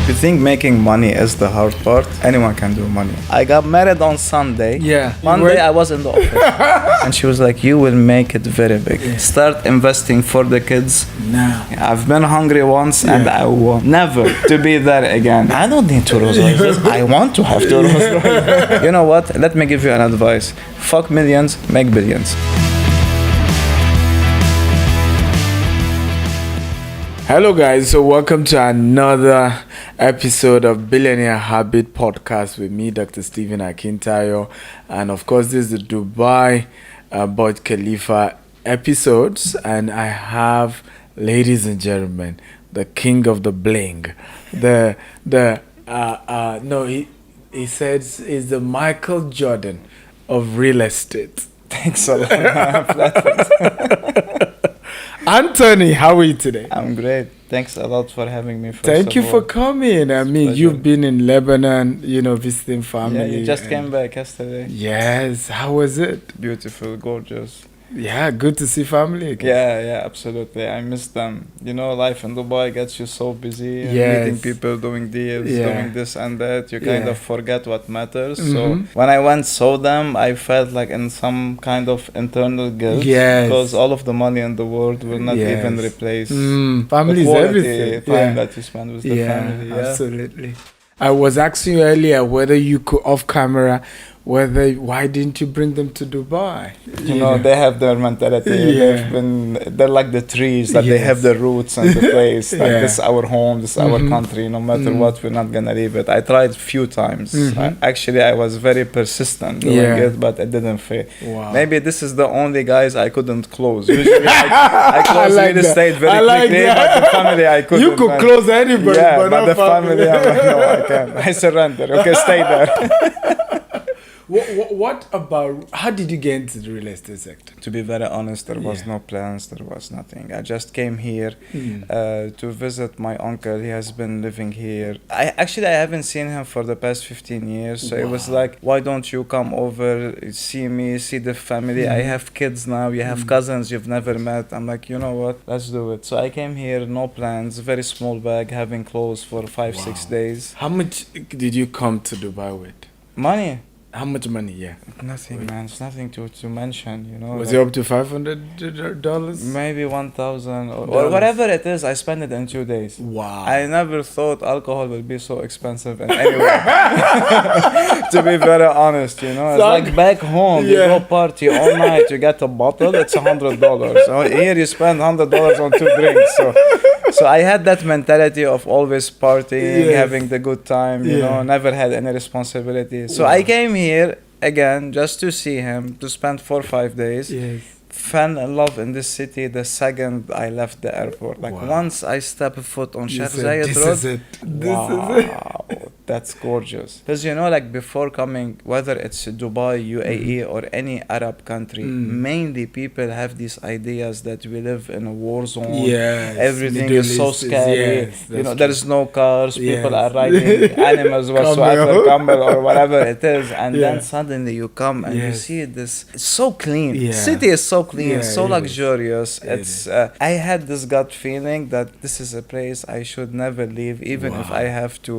You think making money is the hard part? Anyone can do money. I got married on Sunday. Yeah. Monday I was in the office. And she was like, you will make it very big. Yeah. Start investing for the kids. Now. I've been hungry once and I want never to be there again. I don't need two Rolls Royces. I want to have two Rolls Royces. You know what? Let me give you an advice. Fuck millions, make billions. Hello guys, so welcome to another episode of Billionaire Habit Podcast with me, Dr. Stephen Akintayo. And of course, this is the Dubai Burj Khalifa episodes. And I have, ladies and gentlemen, the king of the bling. He says he's the Michael Jordan of real estate. Thanks a lot. Anthony, how are you today? I'm great. Thanks a lot for having me. Thank you for coming. I mean, you've been in Lebanon, visiting family. Yeah, you just came back yesterday. Yes. How was it? Beautiful, gorgeous. Yeah, good to see family again. Yeah, absolutely. I miss them. Life in Dubai gets you so busy. And Yes. meeting people, doing deals, doing this and that. You kind Yeah. of forget what matters. Mhm. So when I went saw them, I felt like in some kind of internal guilt. Yes. Because all of the money in the world will not Yes. even replace Family the is quality everything. time that you spend with the family. Yeah. Absolutely. I was asking you earlier whether you could, off camera, why didn't you bring them to Dubai? They have their mentality. Yeah. They're like the trees that they Yes. have the roots and the place. Like Yeah. this is our home, this is our country. No matter what, we're not gonna leave it. I tried few times. Actually, I was very persistent doing it, but it didn't fit. Wow. Maybe this is the only guys I couldn't close. Usually, I close like real estate that. very I like quickly, that. but the family I couldn't. You could man. close anybody, Yeah, but but not the family, I'm like, no, I can't. I surrender. Okay, stay there. What about, how did you get into the real estate sector? To be very honest, there was no plans, there was nothing. I just came here to visit my uncle. He has been living here. I haven't seen him for the past 15 years. So it was like, why don't you come over, see me, see the family. I have kids now, you have cousins you've never met. I'm like, you know what, let's do it. So I came here, no plans, very small bag, having clothes for 5-6 days. How much did you come to Dubai with? Money? How much money? Yeah. Nothing, man. It's nothing to mention, Was it up to $500? Maybe 1,000 or whatever it is. I spent it in 2 days. Wow. I never thought alcohol would be so expensive in anywhere. To be very honest, it's like back home. You go party all night, you get a bottle, it's $100. So here you spend $100 on 2 drinks. So I had that mentality of always partying, having the good time, never had any responsibility. So I came here again just to see him, to spend 4 or 5 days. Yes. Fell in love in this city the second I left the airport. Once I step foot on Sheikh Zayed This Road, is it. wow, that's gorgeous. Because before coming, whether it's Dubai, UAE, or any Arab country, mainly people have these ideas that we live in a war zone. Yes. Everything Middle is so East scary. There is no cars. People are Yes. riding animals whatsoever, camel or whatever it is, and Yeah. then suddenly you come and you Yes. see this. It's so clean. Yeah. City is so clean, Yeah, so it is. luxurious. It It's. I had this gut feeling that this is a place I should never leave, even if I have to,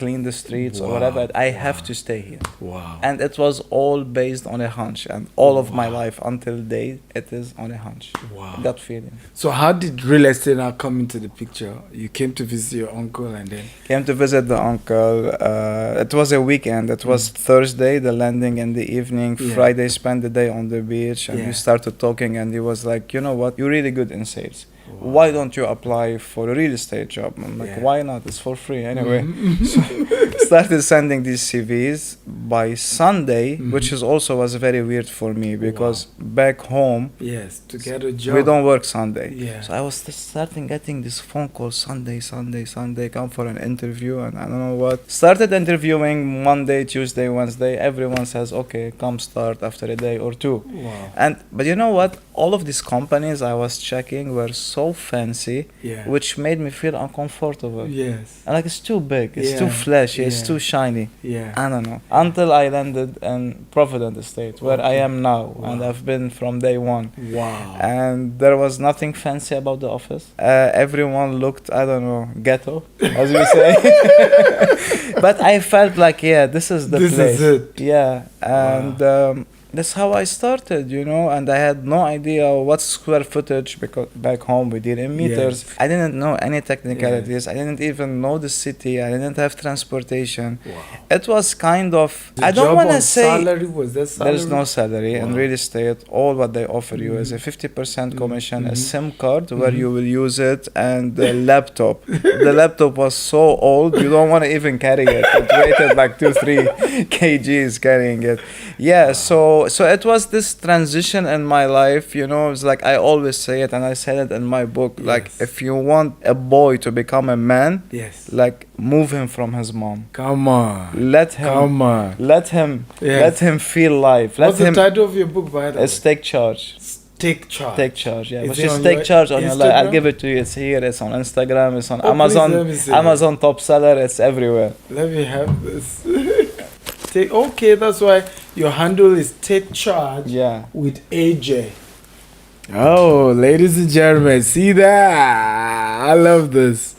clean the streets or whatever. I have to stay here. Wow. And it was all based on a hunch, and all of my life until date, it is on a hunch. Wow. Gut feeling. So how did real estate now come into the picture? You came to visit your uncle and then... Came to visit the uncle. It was a weekend. It was Thursday, the landing in the evening. Yeah. Friday, spent the day on the beach, and we started talking. And he was like, "You know what? You're really good in sales. Why don't you apply for a real estate job?" I'm like, "Why not? It's for free anyway." So started sending these CVs by Sunday, which is also was very weird for me because back home, Yes, to get a job. we don't work Sunday. Yeah. So I was starting getting this phone call Sunday, come for an interview, and I don't know what. Started interviewing Monday, Tuesday, Wednesday. Everyone says, okay, come start after a day or two. Wow. But you know what? all of these companies I was checking were so fancy, which made me feel uncomfortable. Yes. And like it's too big, it's too flashy, it's too shiny. Yeah. I don't know. Until I landed in Provident Estate, where I am now, and I've been from day one. Wow. And there was nothing fancy about the office. Everyone looked, I don't know, ghetto, as we say. But I felt like, yeah, this is the place. This is it. Yeah, and that's how I started, you know, and I had no idea what's square footage because back home we deal in meters. Yes. I didn't know any technicalities. I didn't even know the city. I didn't have transportation. Wow. It was kind of, The I don't job want to on say salary, was that salary? there's no salary in real estate. All what they offer you is a 50% commission, a SIM card where you will use it, and the laptop. The laptop was so old you don't want to even carry it. It weighted like 2-3 kgs carrying it. Yeah, so it was this transition in my life, you know. It's like I always say it, and I said it in my book. Like, if you want a boy to become a man, like move him from his mom. Come on. Let him. Come on. Let him feel life. What's the title of your book, by the way? It's Take Charge. Take Charge. Take Charge, yeah. Is But it just on take your charge on your life. I'll Instagram? give it to you. It's here. It's on Instagram. It's on Oh, Amazon. please let me see Amazon top seller. It's everywhere. Let me have this. Okay, that's why your handle is Take Charge. Yeah. With AJ. Oh, ladies and gentlemen, see that? I love this.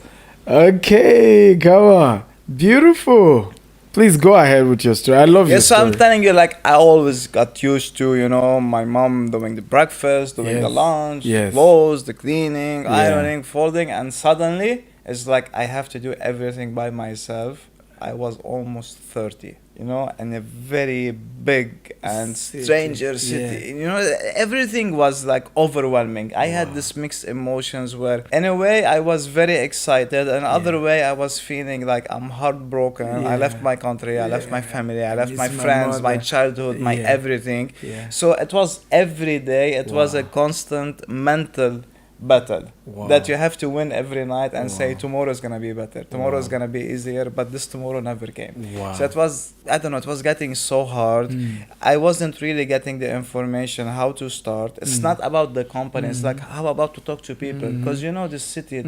Okay, come on. Beautiful. Please go ahead with your story. I love your So story. I'm telling you, like, I always got used to, you know, my mom doing the breakfast, doing the lunch, clothes, the cleaning, ironing, folding, and suddenly it's like I have to do everything by myself. I was almost 30, you know, in a very big and stranger city. You know, everything was like overwhelming. I had this mixed emotions where, in a way, I was very excited, and other way, I was feeling like I'm heartbroken. I left my country, I left my family, I left my friends, my childhood, my everything. So it was every day. It was a constant mental battle that you have to win every night and say tomorrow is gonna be better, tomorrow is gonna be easier, but this tomorrow never came. So it was, I don't know, it was getting so hard. I wasn't really getting the information how to start. It's not about the company, it's like how about to talk to people, because you know this city,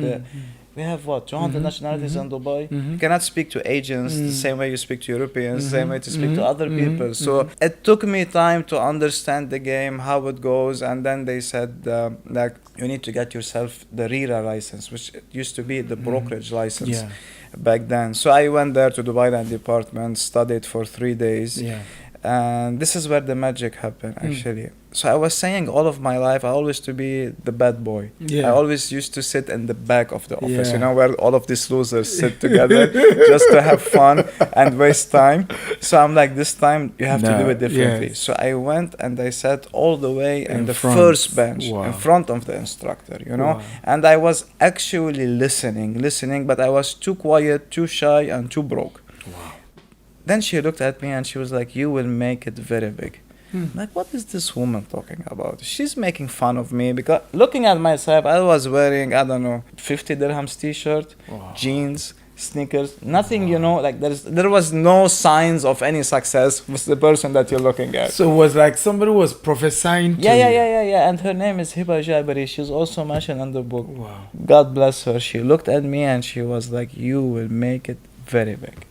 we have 200 nationalities in Dubai. You cannot speak to agents the same way you speak to Europeans, the same way to speak to other people. So it took me time to understand the game, how it goes, and then they said like you need to get yourself the RERA license, which used to be the brokerage license back then. So I went there to Dubai Land Department, studied for 3 days. And this is where the magic happened, actually. So I was saying all of my life, I always used to be the bad boy. I always used to sit in the back of the office, you know, where all of these losers sit together just to have fun and waste time. So I'm like, this time you have to do it differently. So I went and I sat all the way in the first bench in front of the instructor, you know. And I was actually listening, but I was too quiet, too shy, and too broke. Then she looked at me and she was like, you will make it very big. Like, what is this woman talking about? She's making fun of me because looking at myself, I was wearing, I don't know, 50 dirhams t-shirt, jeans, sneakers, nothing, you know, like there was no signs of any success with the person that you're looking at. So it was like somebody was prophesying to you. Yeah. And her name is Hiba Jabari. She's also mentioned in the book. God bless her. She looked at me and she was like, you will make it very big.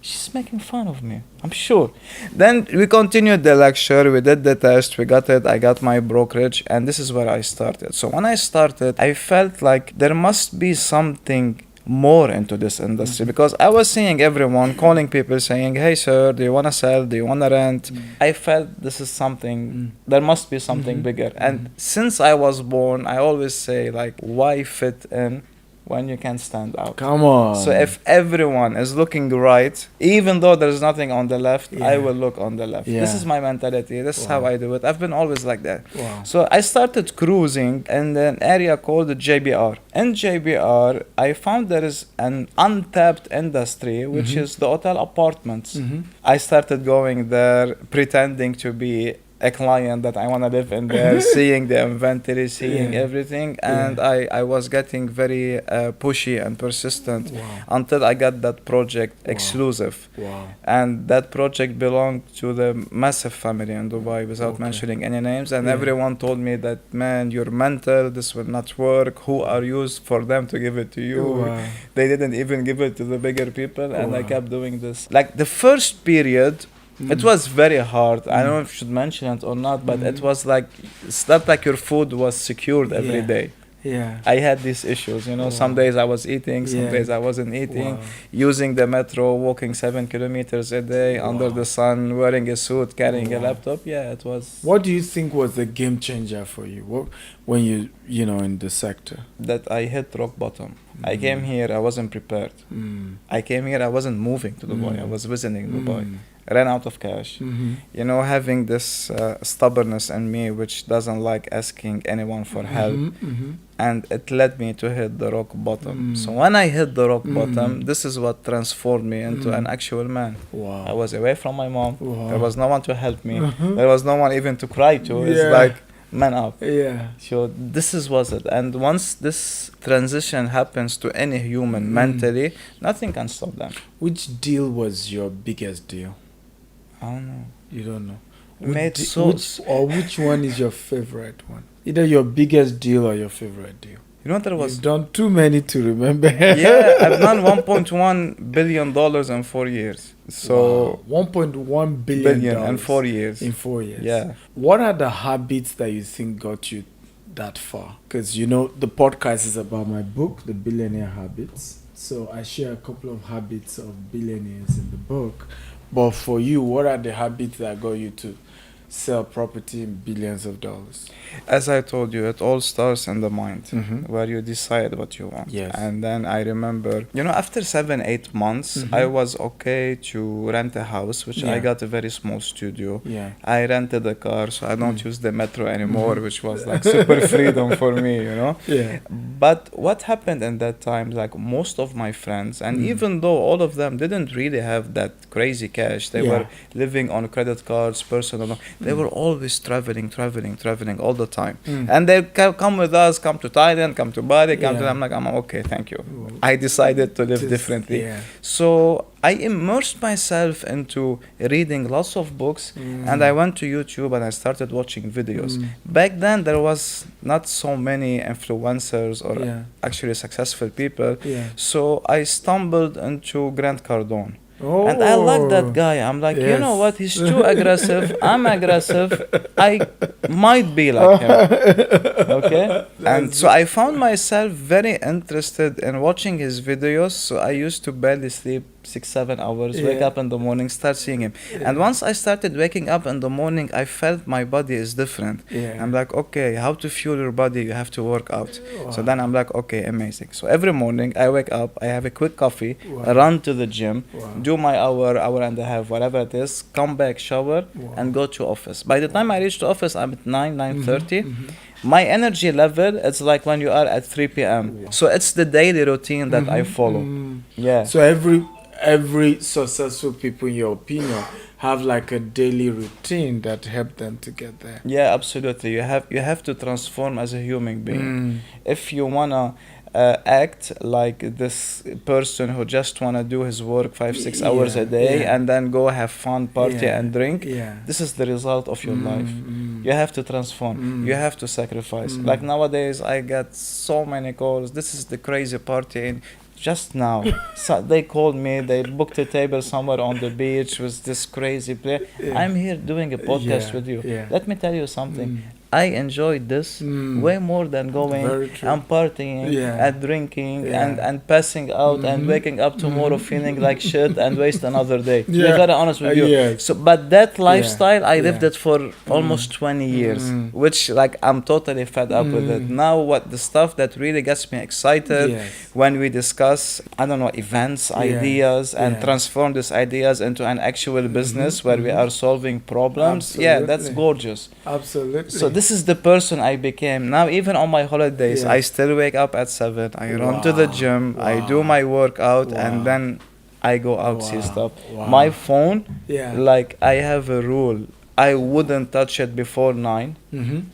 She's making fun of me, I'm sure. Then we continued the lecture, we did the test, we got it, I got my brokerage, and this is where I started. So when I started, I felt like there must be something more into this industry, because I was seeing everyone calling people saying, hey sir, do you want to sell, do you want to rent? I felt this is something, there must be something bigger. And since I was born, I always say, like, why fit in when you can stand out? Come on. So if everyone is looking right, even though there's nothing on the left, I will look on the left. This is my mentality. This is how I do it. I've been always like that. So I started cruising in an area called JBR. In JBR, I found there is an untapped industry, which is the hotel apartments. I started going there pretending to be a client that I want to live in there, seeing the inventory, seeing everything. And I was getting very pushy and persistent until I got that project exclusive. And that project belonged to the massive family in Dubai, without mentioning any names. And everyone told me that, man, you're mental, this will not work. Who are you for them to give it to you? They didn't even give it to the bigger people. And I kept doing this. Like the first period, it was very hard. I don't know if I should mention it or not, but it was like, it's not like your food was secured every day. I had these issues, you know. Some days I was eating, some days I wasn't eating. Using the metro, walking 7 kilometers a day under the sun, wearing a suit, carrying a laptop. Yeah, it was. What do you think was the game changer for you when you know, in the sector? That I hit rock bottom. I came here, I wasn't prepared. I came here, I wasn't moving to Dubai. I was visiting Dubai. Ran out of cash. You know, having this stubbornness in me, which doesn't like asking anyone for help. And it led me to hit the rock bottom. So when I hit the rock bottom, this is what transformed me into an actual man. I was away from my mom. There was no one to help me. There was no one even to cry to. It's like, man up. So this was it. And once this transition happens to any human mentally, nothing can stop them. Which deal was your biggest deal? I don't know. You don't know. Which one is your favorite one? Either your biggest deal or your favorite deal. You know, there was. You've done too many to remember. Yeah, I've done $1.1 billion in 4 years. So 1.1 billion in 4 years. In 4 years. Yeah. What are the habits that you think got you that far? Because you know the podcast is about my book, The Billionaire Habits. So I share a couple of habits of billionaires in the book. But for you, what are the habits that got you to sell property in billions of dollars? As I told you, it all starts in the mind, where you decide what you want. And then I remember, you know, after 7-8 months, I was okay to rent a house, which I got a very small studio. I rented a car, so I don't use the metro anymore, which was like super freedom for me, you know. But what happened in that time, like most of my friends, and even though all of them didn't really have that crazy cash, they were living on credit cards, personal loan. They were always traveling all the time. And they come with us, come to Thailand, come to Bali, I'm okay, thank you. I decided to live differently. So I immersed myself into reading lots of books, and I went to YouTube and I started watching videos. Back then, there was not so many influencers or actually successful people. So I stumbled into Grant Cardone. And I like that guy. I'm like, you know what? He's too aggressive. I'm aggressive. I might be like him. Okay? And so I found myself very interested in watching his videos. So I used to barely sleep 6-7 hours, wake up in the morning, start seeing him. And once I started waking up in the morning, I felt my body is different. I'm like, okay, how to fuel your body? You have to work out. So then I'm like, okay, amazing. So every morning I wake up, I have a quick coffee, I run to the gym, do my hour and a half, whatever it is, come back, shower, and go to office. By the time I reach the office, I'm at 9:30. My energy level, it's like when you are at 3 p.m. So it's the daily routine that I follow. So every successful people, in your opinion, have like a daily routine that help them to get there. Yeah, absolutely. You have to transform as a human being. If you wanna act like this person who just wanna do his work 5-6 hours a day and then go have fun, party and drink, this is the result of your life. You have to transform. You have to sacrifice. Like nowadays, I get so many calls. This is the crazy party in. Just now, so they called me, they booked a table somewhere on the beach with this crazy player. I'm here doing a podcast with you. Let me tell you something. I enjoyed this way more than going and partying and drinking and passing out and waking up tomorrow feeling like shit and waste another day. To be very honest with you. So, but that lifestyle, I lived it for almost 20 years, which like I'm totally fed up with it. Now what the stuff that really gets me excited when we discuss, I don't know, events, ideas and transform these ideas into an actual business where we are solving problems. That's gorgeous. Absolutely. So this is the person I became. Now even on my holidays, I still wake up at 7. I run to the gym. I do my workout and then I go out see stuff. My phone, like I have a rule. I wouldn't touch it before 9.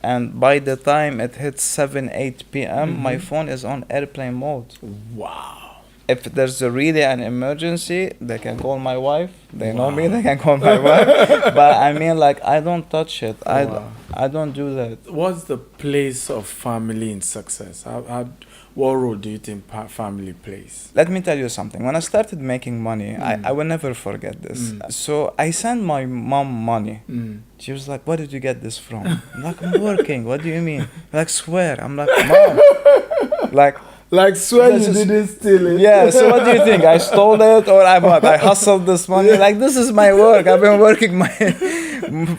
And by the time it hits 7, 8 p.m., my phone is on airplane mode. Wow. If there's really an emergency, they can call my wife. They know me, they can call my wife. But I mean, like, I don't touch it. I don't do that. What's the place of family in success? What role do you think family plays? Let me tell you something. When I started making money, I will never forget this. So I sent my mom money. She was like, "Where did you get this from?" I'm like, "I'm working." "What do you mean?" Like, "Swear." I'm like, "Mom." Like swear you didn't steal it. Yeah, so what do you think? I stole it or I hustled this money? Like, this is my work. I've been working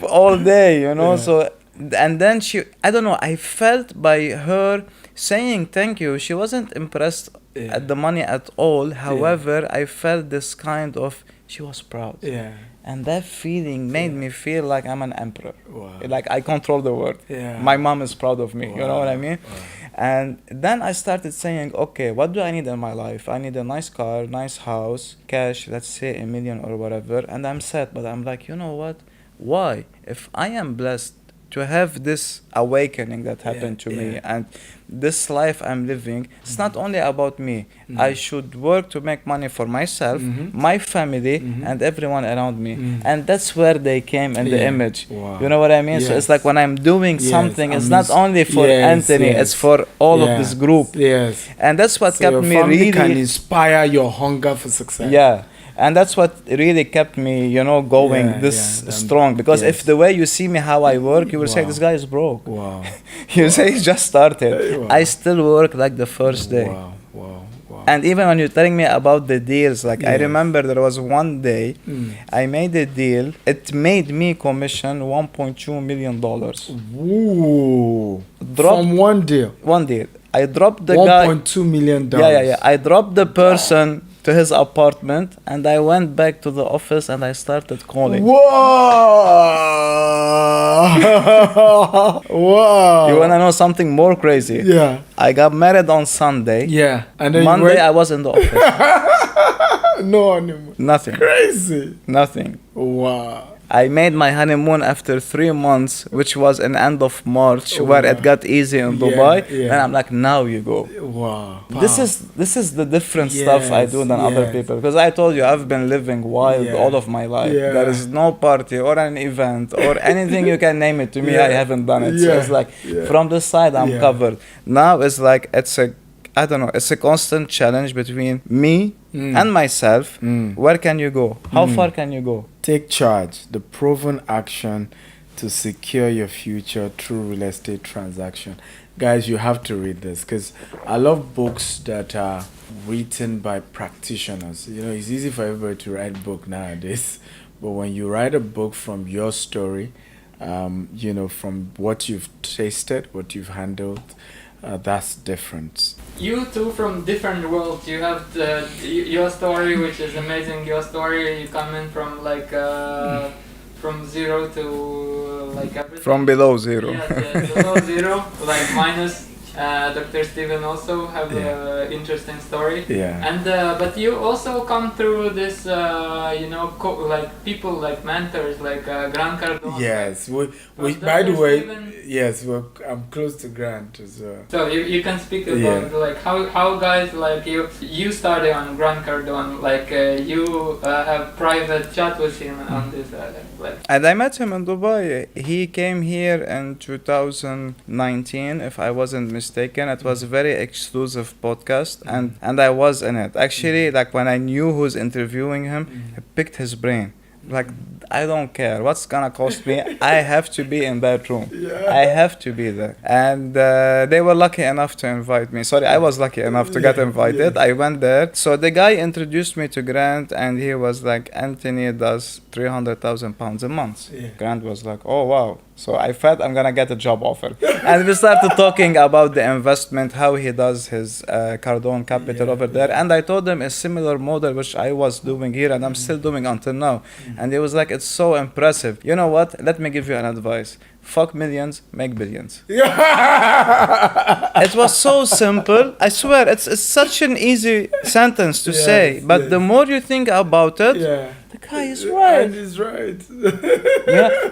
all day, you know? Yeah. So, and then I don't know, I felt by her saying thank you, she wasn't impressed at the money at all. However, I felt this kind of, she was proud. Yeah. And that feeling made me feel like I'm an emperor. Wow. Like I control the world. Yeah. My mom is proud of me. Wow. You know what I mean? Wow. And then I started saying, okay, what do I need in my life? I need a nice car, nice house, cash, let's say $1 million or whatever. And I'm sad, but I'm like, you know what? Why? If I am blessed to have this awakening that happened to me and this life I'm living, it's not only about me. I should work to make money for myself, my family, and everyone around me. And that's where they came in the image. Wow. You know what I mean? So it's like when I'm doing something, it's not only for Anthony, it's for all of this group. Yes. And that's what So kept your me family really... can inspire your hunger for success. Yeah. And that's what really kept me, you know, going strong. Because if the way you see me, how I work, you will say, this guy is broke. Wow. You say he just started. Wow. I still work like the first day. Wow. Wow. Wow. And even when you're telling me about the deals, like I remember there was one day I made a deal. It made me commission $1.2 million. Ooh. Dropped From one deal. One deal. I dropped the guy. $1.2 million. Yeah. I dropped the person to his apartment and I went back to the office and I started calling. Whoa! Wow! You wanna know something more crazy? Yeah. I got married on Sunday. Yeah. And then Monday I was in the office. No honeymoon. Nothing. Crazy. Nothing. Wow. I made my honeymoon after 3 months, which was in end of March, where it got easy in Dubai. And I'm like, now you go. Wow. This is the different stuff I do than other people. Because I told you, I've been living wild all of my life. There is no party or an event or anything you can name it to me, I haven't done it. So it's like, from this side, I'm covered. Now it's like, it's a constant challenge between me and myself. Where can you go? How far can you go? Take charge. The proven action to secure your future through real estate transaction. Guys, you have to read this because I love books that are written by practitioners. You know, it's easy for everybody to write a book nowadays, but when you write a book from your story, you know, from what you've tasted, what you've handled, that's different. You two from different worlds. You have your story, which is amazing. Your story, you come in from like from zero to like everything. From below zero. Yes, below zero, like minus. Dr. Steven also have an interesting story. And but you also come through this, you know, like people like mentors, like Grant Cardone. Yes, we by the way, yes, I'm close to Grant as well. So you can speak about like how guys like you started on Grant Cardone, like you have private chat with him on this like. And I met him in Dubai. He came here in 2019, if I wasn't mistaken. It was a very exclusive podcast, and I was in it. Actually, like when I knew who's interviewing him, I picked his brain. Like, I don't care what's gonna cost me. I have to be in that room. I have to be there. And they were lucky enough to invite me. Sorry, I was lucky enough to get invited. I went there. So the guy introduced me to Grant, and he was like, Anthony does £300,000 a month. Grant was like, oh wow. So I felt I'm gonna get a job offer. And we started talking about the investment, how he does his Cardone Capital over there. And I told him a similar model which I was doing here and I'm still doing until now. And he was like, it's so impressive. You know what? Let me give you an advice. Fuck millions, make billions. It was so simple. I swear, it's such an easy sentence to say. But the more you think about it, the guy is right. And he's right.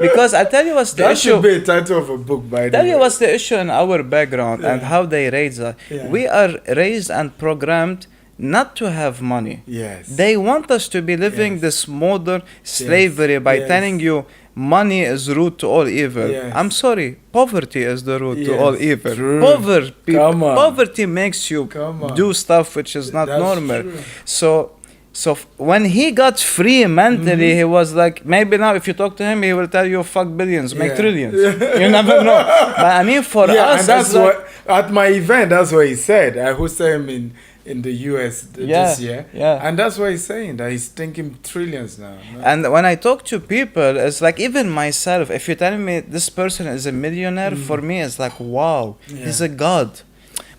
Because I tell you what's the issue. That should be a title of a book, by the way. Tell you what's the issue in our background and how they raise us. We are raised and programmed not to have money. Yes. They want us to be living this modern slavery by telling you money is root to all evil. I'm sorry, poverty is the root to all evil. True. Poverty makes you do stuff which is not normal. True. So when he got free mentally, he was like, maybe now if you talk to him, he will tell you, fuck billions, make trillions. You never know. But I mean, for us, and that's what, at my event, that's what he said. I hosted him in the US this year. And that's what he's saying, that he's thinking trillions now. And when I talk to people, it's like, even myself, if you're telling me this person is a millionaire, for me, it's like, wow, he's a god.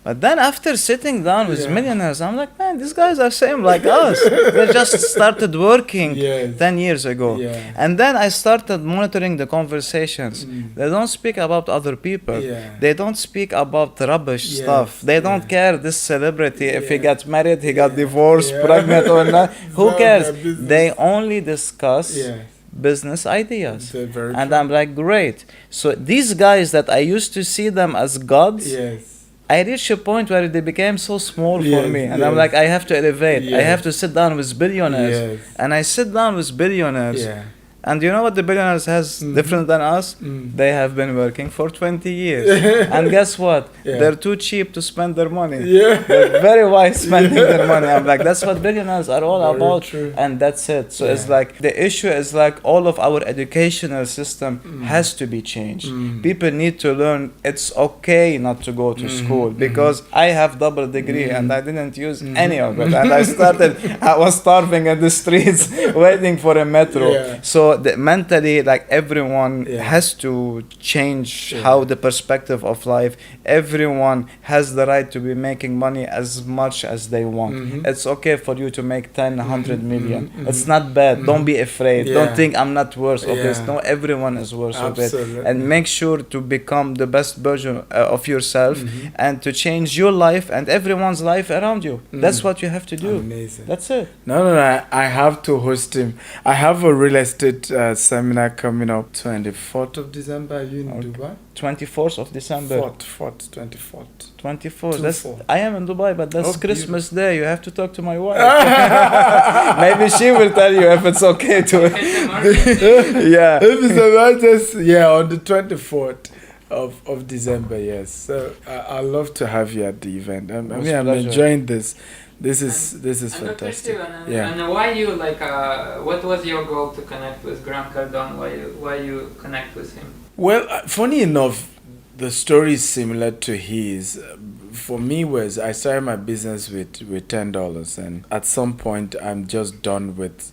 But then after sitting down with millionaires, I'm like, man, these guys are same like us. They just started working 10 years ago. And then I started monitoring the conversations. They don't speak about other people. They don't speak about rubbish stuff. They don't care this celebrity, if he got married, he got divorced, pregnant or not. Who cares? They only discuss business ideas. And I'm like, great. So these guys that I used to see them as gods, I reached a point where they became so small for me. And I'm like, I have to elevate. I have to sit down with billionaires. And I sit down with billionaires. And you know what the billionaires has different than us? They have been working for 20 years. And guess what? They're too cheap to spend their money. They're very wise spending their money. I'm like, that's what billionaires are all about. True. And that's it. So it's like, the issue is like, all of our educational system has to be changed. People need to learn it's okay not to go to school. Because I have double degree and I didn't use any of it. And I was starving in the streets waiting for a metro. So mentally, like, everyone has to change how the perspective of life. Everyone has the right to be making money as much as they want. It's okay for you to make 10, 100 million. It's not bad. Don't be afraid. Don't think I'm not worth of this. No, everyone is worth of it. And make sure to become the best version of yourself and to change your life and everyone's life around you. That's what you have to do. Amazing. That's it. No, I have to host him. I have a real estate seminar coming up 24th of December. Are you in Dubai? 24th of December. 24th. That's, I am in Dubai, but that's Christmas Day. You have to talk to my wife. Maybe she will tell you if it's okay to. On the 24th of December. Yes. So I'd love to have you at the event. I'm enjoying this. This is fantastic. And why you what was your goal to connect with Grant Cardone? Why you connect with him? Well, funny enough, the story is similar to his. For me, was I started my business with $10, and at some point I'm just done with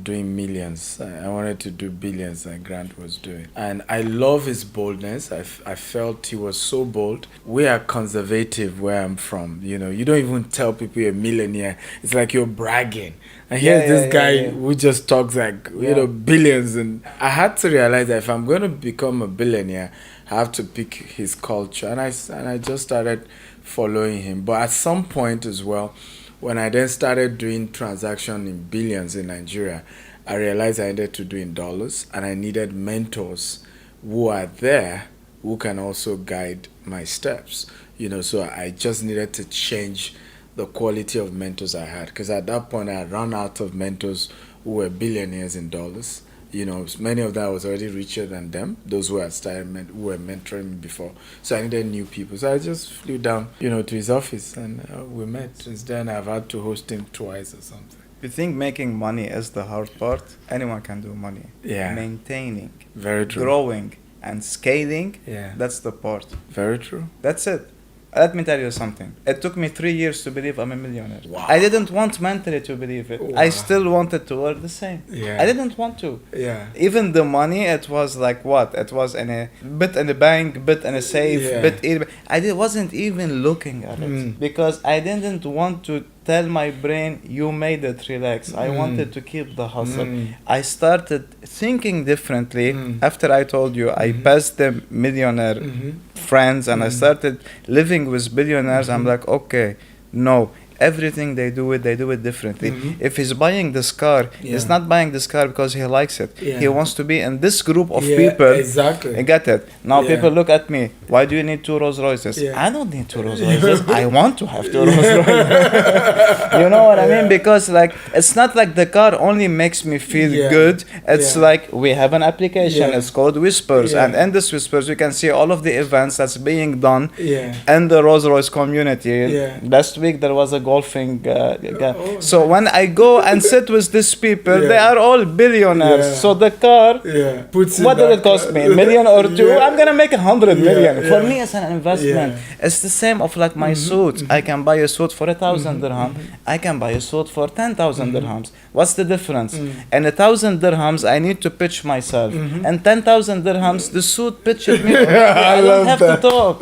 doing millions. I wanted to do billions, like Grant was doing, and I love his boldness. I felt he was so bold. We are conservative where I'm from. You don't even tell people you're a millionaire. It's like you're bragging. And here's this guy who just talks like billions, and I had to realize that if I'm going to become a billionaire, I have to pick his culture, and I just started following him. But at some point as well, when I then started doing transactions in billions in Nigeria, I realized I needed to do in dollars, and I needed mentors who are there who can also guide my steps. So I just needed to change the quality of mentors I had, because at that point I had run out of mentors who were billionaires in dollars. Many of them was already richer than them, those who had started who were mentoring me before. So I needed new people. So I just flew down, to his office, and we met. Since then, I've had to host him twice or something. You think making money is the hard part? Anyone can do money. Yeah. Maintaining, very true, growing, and scaling. Yeah. That's the part. Very true. That's it. Let me tell you something. It took me 3 years to believe I'm a millionaire. Wow. I didn't want mentally to believe it. Wow. I still wanted to work the same. Yeah. I didn't want to. Yeah. Even the money, it was like what? It was in a bit in a bank, bit in a safe, wasn't even looking at it because I didn't want to tell my brain, you made it, relax. I wanted to keep the hustle. I started thinking differently after I told you I passed the millionaire friends and I started living with billionaires. I'm like, okay, no, everything they do it differently. If he's buying this car, he's not buying this car because he likes it. He wants to be in this group of people. Exactly. You get it? Now people look at me. Why do you need 2 Rolls Royces? I don't need 2 Rolls Royces. I want to have 2 Rolls Royces. You know what I mean? Because like it's not like the car only makes me feel good. It's like we have an application. It's called Whispers, and in this Whispers you can see all of the events that's being done in the Rolls Royce community. Last week there was a golfing so when I go and sit with these people, they are all billionaires. So the car, what did it cost me? $1 million or 2? I'm gonna make 100 million. For me, it's an investment. It's the same of like my suit. I can buy a suit for 1,000 dirham. I can buy a suit for 10,000 dirhams. What's the difference? And 1,000 dirhams, I need to pitch myself. And 10,000 dirhams, the suit pitches me. I don't have to talk.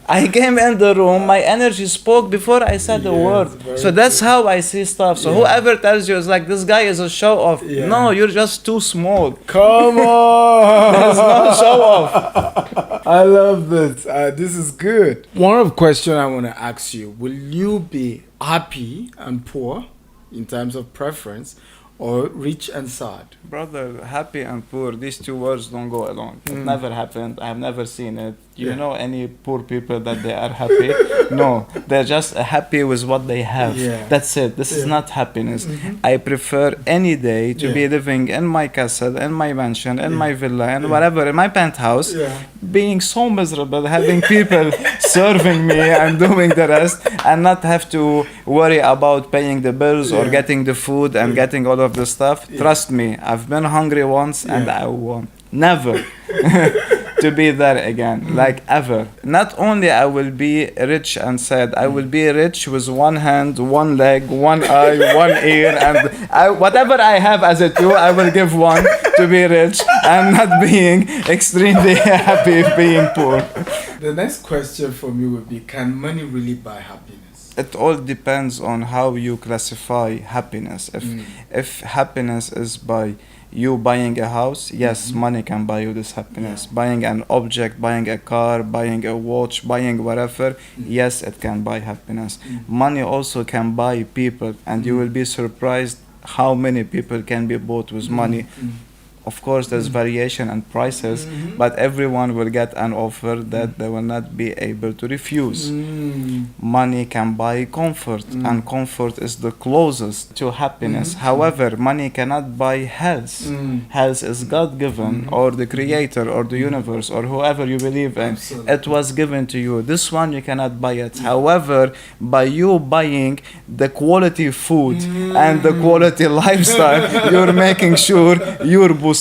I came in the room, my energy spoke before I said a word. So that's how I see stuff. So whoever tells you is like, this guy is a show off. No, you're just too small. Come on. There's no show off. I love this. This is good. One of the questions I want to ask you, will you be happy and poor in terms of preference, or rich and sad? Brother, happy and poor, these 2 words don't go along. It never happened. I have never seen it. You know any poor people that they are happy? No, they're just happy with what they have. That's it. This is not happiness. I prefer any day to be living in my castle, in my mansion, in my villa, and whatever, in my penthouse, being so miserable, having people serving me and doing the rest, and not have to worry about paying the bills or getting the food and getting all of the stuff. Trust me, I've been hungry once and I won't never to be there again, like ever. Not only I will be rich and sad, I will be rich with 1 hand, 1 leg, 1 eye, 1 ear, and whatever I have as a 2, I will give 1 to be rich and not being extremely happy being poor. The next question for me would be, can money really buy happiness? It all depends on how you classify happiness. If happiness is by you buying a house, yes, money can buy you this happiness. Buying an object, buying a car, buying a watch, buying whatever, yes, it can buy happiness. Money also can buy people, and you will be surprised how many people can be bought with money. Of course, there's variation and prices, but everyone will get an offer that they will not be able to refuse. Money can buy comfort, and comfort is the closest to happiness. However, money cannot buy health. Health is God-given, or the creator, or the universe, or whoever you believe in. Absolutely. It was given to you. This one, you cannot buy it. However, by you buying the quality food and the quality lifestyle, you're making sure you're boosting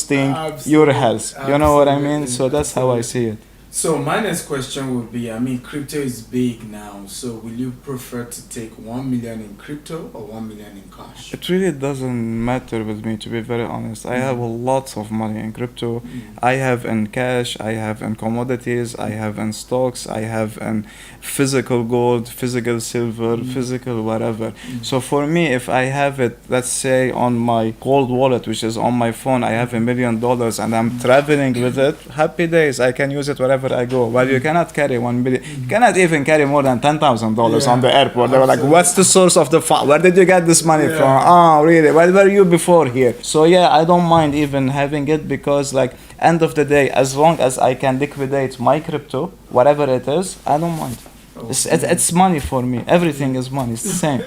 your health. You know what I mean? So that's how I see it. So my next question would be, I mean, crypto is big now, so will you prefer to take 1 million in crypto or 1 million in cash? It really doesn't matter with me, to be very honest. I have lots of money in crypto. I have in cash, I have in commodities, I have in stocks, I have in physical gold, physical silver, physical whatever. So for me, if I have it, let's say on my gold wallet, which is on my phone, I have $1 million and I'm traveling with it, happy days, I can use it wherever I go. Well, you cannot carry 1 million. You cannot even carry more than $10,000 on the airport. They were like, what's the source of the fund? Where did you get this money from? Oh, really? Where were you before here? So yeah, I don't mind even having it, because like end of the day, as long as I can liquidate my crypto, whatever it is, I don't mind. It's money for me. Everything is money. It's the same.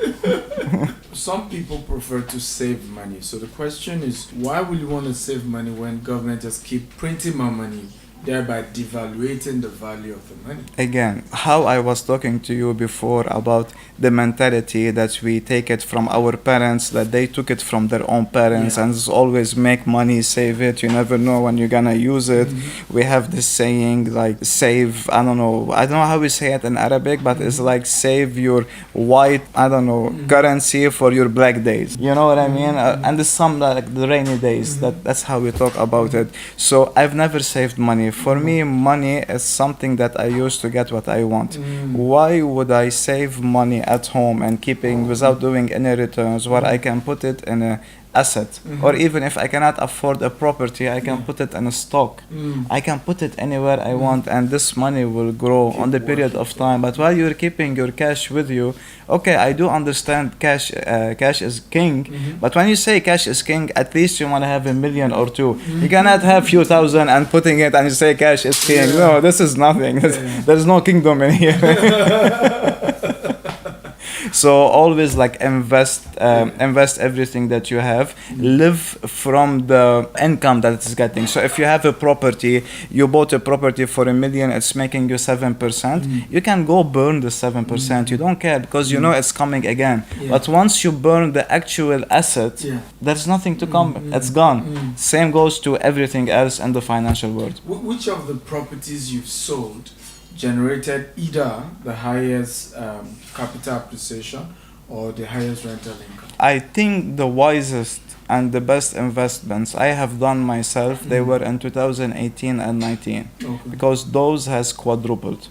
Some people prefer to save money. So the question is, why will you want to save money when government just keep printing more money, thereby devaluating the value of the money? Again, how I was talking to you before about the mentality that we take it from our parents, that they took it from their own parents, and it's always make money, save it, you never know when you're gonna use it. We have this saying like save, I don't know how we say it in Arabic, but it's like save your white, currency for your black days. You know what I mean? And there's some like the rainy days, that's how we talk about it. So I've never saved money money. For me, money is something that I use to get what I want. Why would I save money at home and keeping without doing any returns where I can put it in a asset, or even if I cannot afford a property, I can put it in a stock. I can put it anywhere I want, and this money will grow on the period of time. But while you're keeping your cash with you, okay, I do understand cash is king, but when you say cash is king, at least you want to have $1 million or two. You cannot have few thousand and putting it and you say cash is king. No, this is nothing. There's no kingdom in here. So always like invest everything that you have. Live from the income that it's getting. So if you have a property, you bought a property for $1 million, it's making you 7%. You can go burn the 7%. You don't care because you know it's coming again. But once you burn the actual asset, there's nothing to come. It's gone. Same goes to everything else in the financial world. Which of the properties you've sold generated either the highest capital appreciation or the highest rental income? I think the wisest and the best investments I have done myself, they were in 2018 and 19, because those has quadrupled.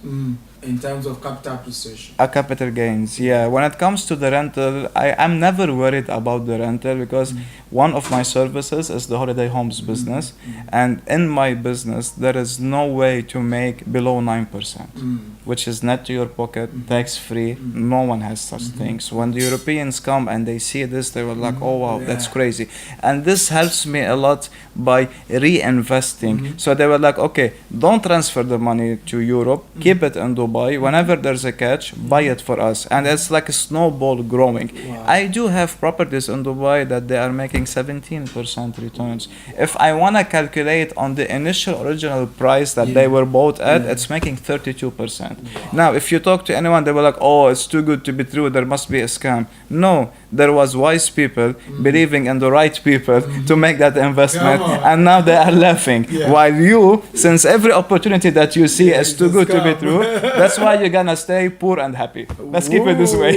In terms of capital appreciation? Capital gains, yeah. When it comes to the rental, I'm never worried about the rental because one of my services is the holiday homes business, and in my business there is no way to make below 9%, which is net to your pocket, tax-free. No one has such things. When the Europeans come and they see this, they were like, oh wow, that's crazy. And this helps me a lot by reinvesting. So they were like, okay, don't transfer the money to Europe, keep it in Dubai. Whenever there's a catch, buy it for us. And it's like a snowball growing. I do have properties in Dubai that they are making 17% returns. If I want to calculate on the initial original price that they were bought at, it's making 32%. Now, if you talk to anyone, they were like, oh, it's too good to be true, there must be a scam. No, there was wise people believing in the right people to make that investment, and now they are laughing. While you, since every opportunity that you see is too good to be true, that's why you're gonna stay poor and happy. Let's keep it this way.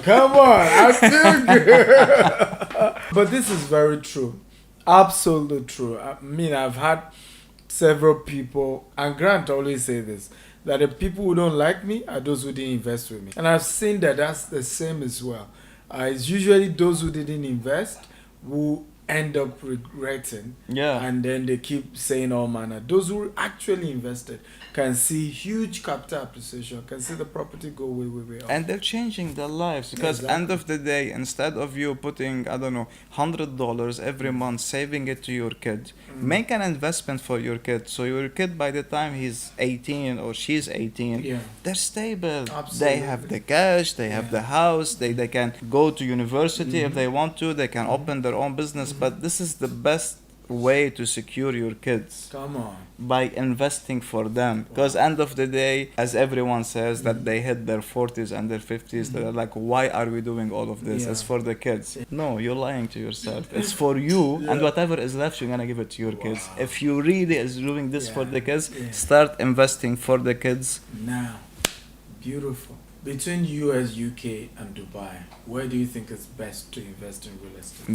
Come on, I feel good. But this is very true. Absolutely true. I mean, I've had several people, and Grant always say this, that the people who don't like me are those who didn't invest with me. And I've seen that that's the same as well. It's usually those who didn't invest who end up regretting. And then they keep saying all manner. Those who actually invested can see huge capital appreciation, can see the property go way up. And they're changing their lives because end of the day, instead of you putting, I don't know, $100 every month, saving it to your kid, make an investment for your kid. So your kid, by the time he's 18 or she's 18, they're stable. They have the cash, they have the house, they can go to university if they want to, they can open their own business. But this is the best way to secure your kids. Come on. By investing for them. Because end of the day, as everyone says, that they hit their 40s and their 50s, they're like, why are we doing all of this? It's for the kids. No, you're lying to yourself. It's for you, and whatever is left, you're gonna give it to your kids. If you really is doing this for the kids, start investing for the kids. Now, beautiful. Between US, UK, and Dubai, where do you think it's best to invest in real estate?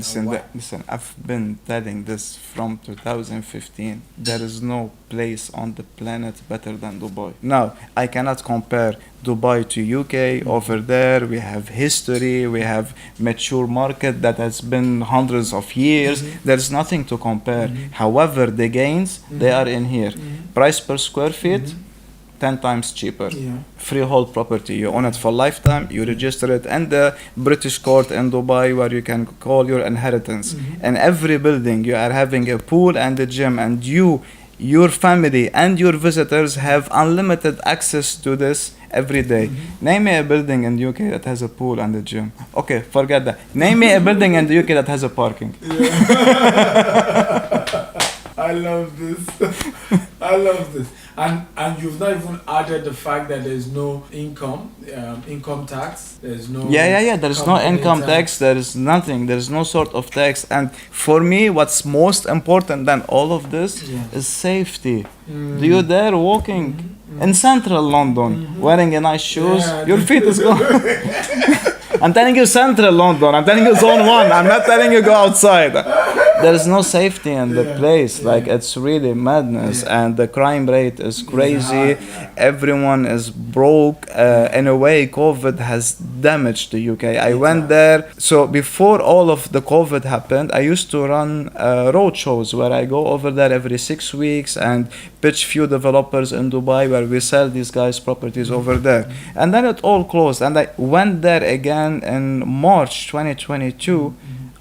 Listen, I've been telling this from 2015. There is no place on the planet better than Dubai. Now, I cannot compare Dubai to UK. Over there, we have history, we have mature market that has been hundreds of years. There's nothing to compare. However, the gains, they are in here. Price per square feet, 10 times cheaper. Freehold property, you own it for lifetime, you register it in the British court in Dubai where you can call your inheritance. In every building you are having a pool and a gym, and your family and your visitors have unlimited access to this every day. Name me a building in the UK that has a pool and a gym. Okay, forget that. Name me a building in the UK that has a parking. I love this. I love this. And you've not even added the fact that there's no income tax. There's no There's no income tax. There is nothing. There's no sort of tax. And for me, what's most important than all of this is safety. Do you dare walking in central London wearing a nice shoes? Your feet is gone. I'm telling you central London. I'm telling you zone 1. I'm not telling you go outside. there's no safety in the place. Like it's really madness, and the crime rate is crazy. Everyone is broke. In a way, COVID has damaged the UK. I went there. So before all of the COVID happened, I used to run road shows where I go over there every 6 weeks and pitch few developers in Dubai where we sell these guys properties over there. And then it all closed. And I went there again in March 2022.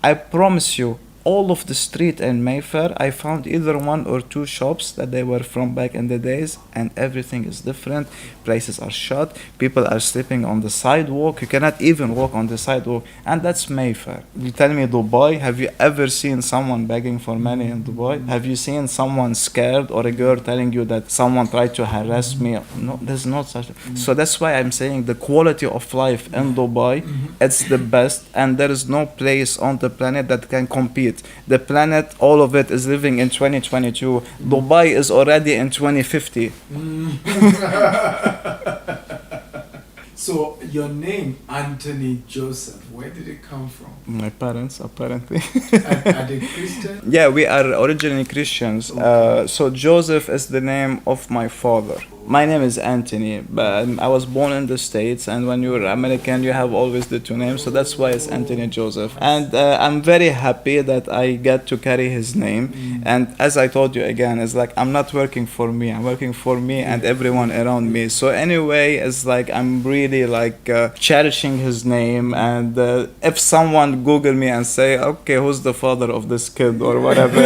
I promise you, all of the street in Mayfair, I found either one or two shops that they were from back in the days, and everything is different. Places are shut. People are sleeping on the sidewalk. You cannot even walk on the sidewalk, and that's Mayfair. You tell me Dubai, have you ever seen someone begging for money in Dubai? Have you seen someone scared or a girl telling you that someone tried to harass me? No, there's not such. So that's why I'm saying the quality of life in Dubai, it's the best, and there is no place on the planet that can compete. The planet, all of it is living in 2022. Dubai is already in 2050. So your name, Anthony Joseph, where did it come from? My parents, apparently. Are they Christian? Yeah, we are originally Christians. So Joseph is the name of my father. My name is Anthony, but I was born in the States, and when you're American, you have always the two names, so that's why it's Anthony Joseph. And I'm very happy that I get to carry his name. And as I told you again, it's like I'm not working for me, I'm working for me and everyone around me. So anyway, it's like I'm really like cherishing his name. And if someone Google me and say, okay, who's the father of this kid or whatever,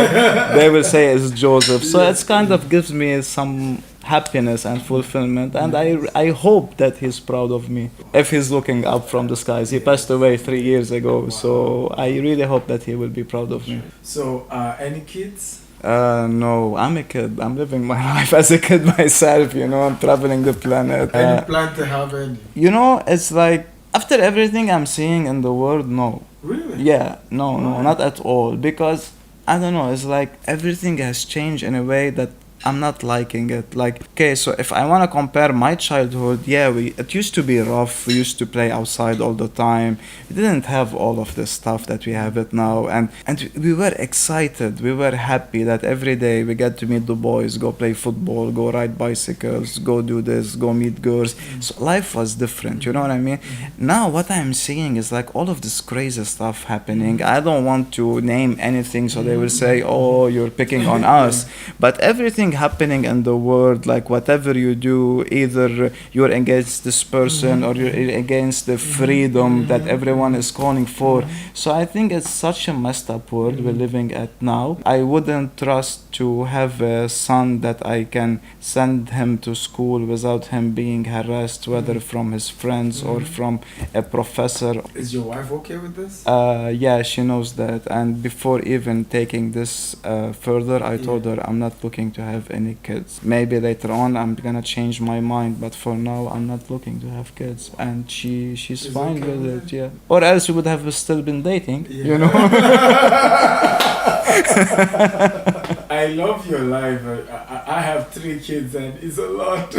they will say it's Joseph. So it's kind of gives me some happiness and fulfillment, and I hope that he's proud of me if he's looking up from the skies. He passed away 3 years ago, so I really hope that he will be proud of me. So any kids? No, I'm a kid. I'm living my life as a kid myself, you know. I'm traveling the planet. Any plan to have any? You know, it's like after everything I'm seeing in the world, no. Really? Yeah, no, not at all, because I don't know, it's like everything has changed in a way that I'm not liking it. Like, okay, so if I want to compare my childhood, yeah, it used to be rough. We used to play outside all the time. We didn't have all of this stuff that we have it now. And we were excited. We were happy that every day we get to meet the boys, go play football, go ride bicycles, go do this, go meet girls. So life was different, you know what I mean? Now what I'm seeing is like all of this crazy stuff happening. I don't want to name anything, so they will say, oh, you're picking on us. But everything happening in the world, like whatever you do, either you're against this person or you're against the freedom that everyone is calling for. So I think it's such a messed up world we're living at now. I wouldn't trust to have a son that I can send him to school without him being harassed, whether from his friends or from a professor. Is your wife okay with this? Yeah, she knows that. And before even taking this further, I told her I'm not looking to have any kids. Maybe later on I'm gonna change my mind, but for now I'm not looking to have kids. And she's fine with it, yeah. Or else we would have still been dating, you know. I love your life. I have 3 kids and it's a lot.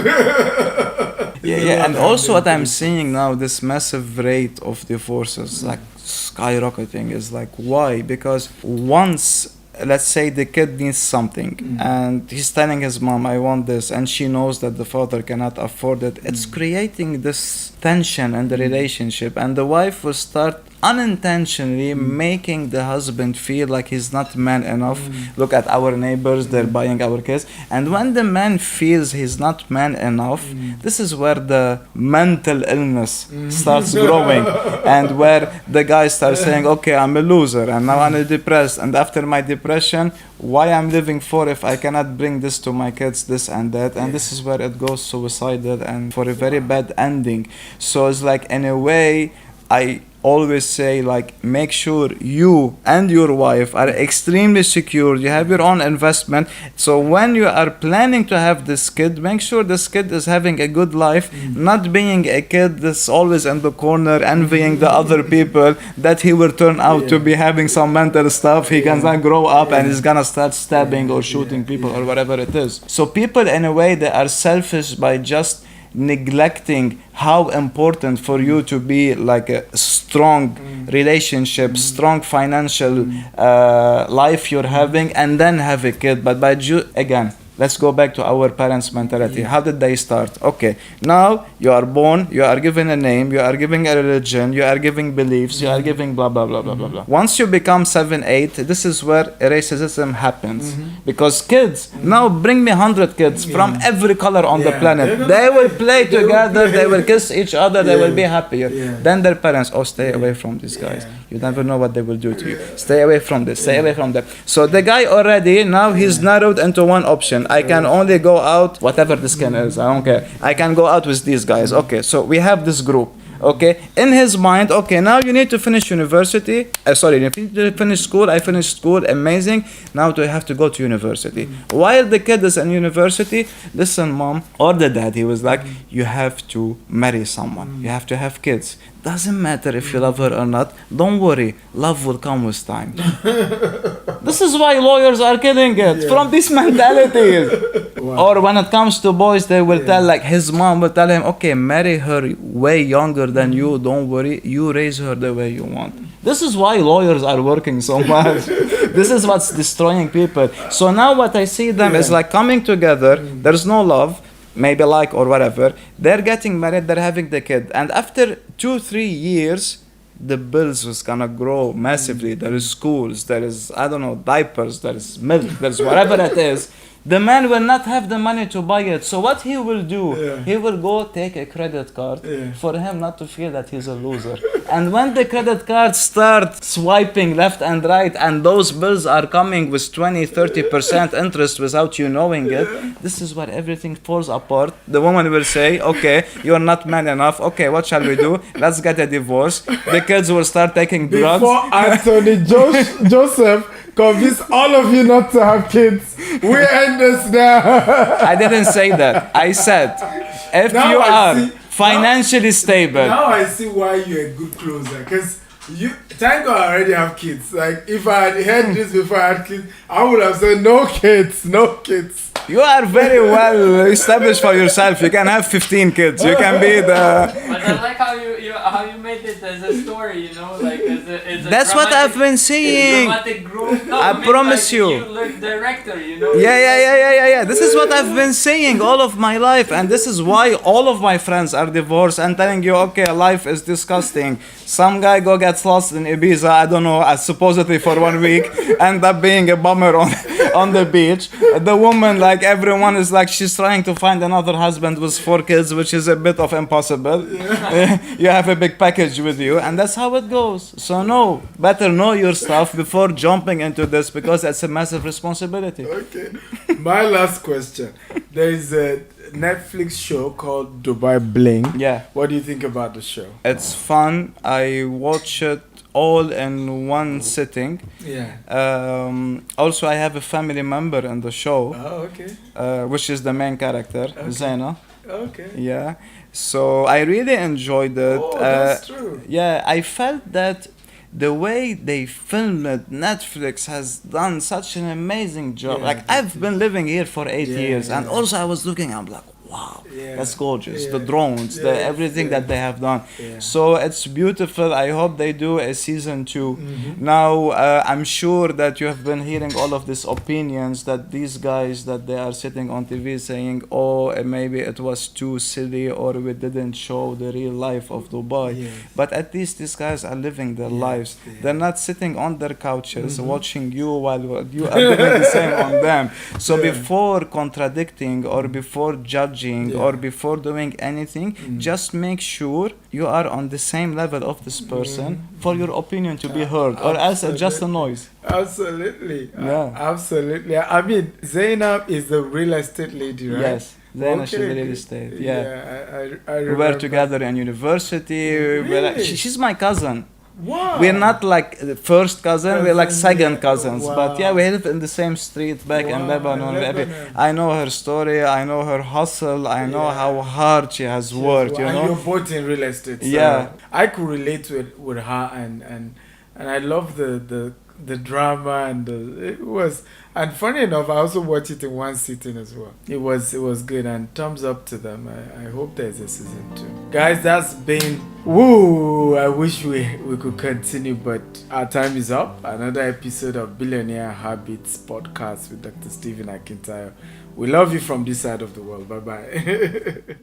Yeah, and also what I'm seeing now, this massive rate of divorces, like skyrocketing, is like, why? Because once, let's say the kid needs something and he's telling his mom, I want this, and she knows that the father cannot afford it, it's creating this tension in the relationship, and the wife will start unintentionally making the husband feel like he's not man enough. Look at our neighbors, they're buying our kids, and when the man feels he's not man enough, this is where the mental illness starts growing, and where the guy starts saying, okay, I'm a loser and now I'm depressed, and after my depression, why I'm living for if I cannot bring this to my kids, this and that, and this is where it goes suicidal and for a very bad ending. So it's like, in a way, I always say, like, make sure you and your wife are extremely secure, you have your own investment, so when you are planning to have this kid, make sure this kid is having a good life, not being a kid that's always in the corner envying the other people that he will turn out to be having some mental stuff, he can then grow up and he's gonna start stabbing or shooting people or whatever it is. So people, in a way, they are selfish by just neglecting how important for you to be like a strong relationship, strong financial life you're having, and then have a kid. But again, let's go back to our parents' mentality. How did they start? Okay, now you are born, you are given a name, you are given a religion, you are giving beliefs, you are giving blah, blah, blah, blah, blah, blah. Once you become 7, 8, this is where racism happens. Because kids, now bring me 100 kids from every color on the planet. They will play together, they will kiss each other, they will be happier. Then their parents, stay away from these guys. You never know what they will do to you. Stay away from this, stay away from that. So the guy already, now he's narrowed into one option. I can only go out, whatever the skin is, I don't care. I can go out with these guys. Okay, so we have this group. Okay, in his mind, okay, now you need to finish university. You need to finish school. I finished school, amazing. Now you have to go to university. While the kid is in university, listen, mom or the dad, he was like, you have to marry someone. You have to have kids. Doesn't matter if you love her or not. Don't worry, love will come with time. This is why lawyers are killing it, from these mentalities. Or when it comes to boys, they will tell, like his mom will tell him, okay, marry her way younger than you, don't worry, you raise her the way you want. This is why lawyers are working so much. This is what's destroying people. So now what I see them is like coming together, there's no love, maybe like or whatever, they're getting married, they're having the kid, and after 2-3 years, the bills was gonna grow massively. There is schools, there is, I don't know, diapers, there is milk, there's whatever it is. The man will not have the money to buy it. So what he will do, he will go take a credit card for him not to feel that he's a loser. And when the credit card starts swiping left and right, and those bills are coming with 20-30% interest without you knowing it, this is where everything falls apart. The woman will say, okay, you're not man enough. Okay, what shall we do? Let's get a divorce. The kids will start taking drugs. Before Anthony Joseph convince all of you not to have kids, we end this now. I didn't say that. I said, if now you are financially stable. Now I see why you're a good closer. Because you, thank God I already have kids. Like, if I had heard this before I had kids, I would have said, no kids, no kids. You are very well established for yourself. You can have 15 kids. You can be the... But I like how you made it as a story, you know, like as a that's what I've been saying. Dramatic group. No, I promise like you. You look director, you know. Yeah. This is what I've been saying all of my life, and this is why all of my friends are divorced and telling you, okay, life is disgusting. Some guy gets lost in Ibiza, I don't know, supposedly for 1 week, end up being a bummer on the beach. The woman, like everyone is like, she's trying to find another husband with 4 kids, which is a bit of impossible. You have a big package with you, and that's how it goes. So no, better know your stuff before jumping into this, because that's a massive responsibility. Okay. My last question. There is a Netflix show called Dubai Bling. Yeah. What do you think about the show? It's fun. I watch it all in one sitting. Yeah. Also, I have a family member in the show. Oh, okay. Which is the main character, Zaina. Okay. Yeah. So I really enjoyed it. Oh, that's true. Yeah, I felt that the way they filmed it, Netflix has done such an amazing job. Yeah, like, I've been living here for 8 years, and also I was looking, I'm like, wow, that's gorgeous. The drones, the everything that they have done. So it's beautiful. I hope they do a season 2. Now, I'm sure that you have been hearing all of these opinions that these guys, that they are sitting on TV saying, oh, maybe it was too silly, or we didn't show the real life of Dubai. But at least these guys are living their lives. They're not sitting on their couches watching you while you are doing the same on them. So before contradicting or before judging or before doing anything, just make sure you are on the same level of this person for your opinion to be heard, or else it's just a noise. Absolutely. Yeah. Absolutely. I mean, Zainab is the real estate lady, right? Yes. Zaina, she's the real estate. Yeah. I we were together in university. Really? She's my cousin. Wow. We're not like first cousin, we're like second cousins. Wow. But yeah, we live in the same street back in Lebanon. I know her story, I know her hustle, I know how hard she has worked, you know. And you're both in real estate. So I could relate with her, and I love the the drama and it was, and funny enough, I also watched it in one sitting as well. It was good, and thumbs up to them. I hope there's a season 2. Guys, that's been woo. I wish we could continue, but our time is up. Another episode of Billionaire Habits podcast with Dr. Stephen Akintayo. We love you from this side of the world. Bye bye.